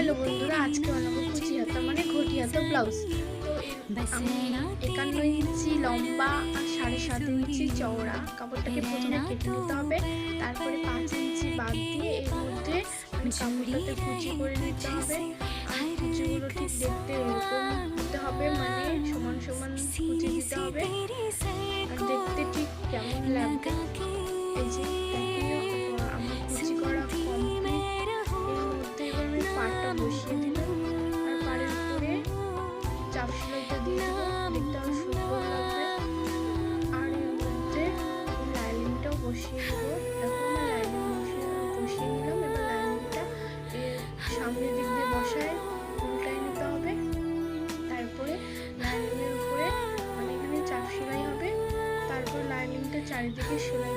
Hello বন্ধুরা, আজকে বানাবো কুচি হাতা মানে ঘটি হাতা ব্লাউজ। তো আমি 51 ইঞ্চি লম্বা আর 7.5 ইঞ্চি চওড়া কাপড়টাকে প্রথমে কেটে নিতে হবে। তারপরে 5 ইঞ্চি বাদ দিয়ে এর মধ্যে মানে কাপড়টাতে কুচি করে নিতে হবে। আর কুচিগুলো ঠিক দেখতে এরকম দিতে হবে, মানে সমান সমান কুচি দিতে হবে। আর দেখতে ঠিক কেমন লাগবে এই যে আমার কুচি করা কমপ্লিট। এর মধ্যে এবার আমি পাড়টা বসিয়ে দিলাম আর পাড়ের উপরে চাপ সেলাইটা দিয়ে দেবো, দেখতে আরো সুন্দর লাগবে। আর এর মধ্যে লাইনিংটাও বসিয়ে দেবো। দেখো আমার লাইনিং বসিয়ে নিলাম। এবার লাইনিংটা সামনের দিক দিয়ে বসায় উল্টায় নিতে হবে। তারপরে লাইনিংয়ের উপরে মানে এখানে চাপ সেলাই হবে, তারপর লাইনিংটা চারিদিকে সেলাই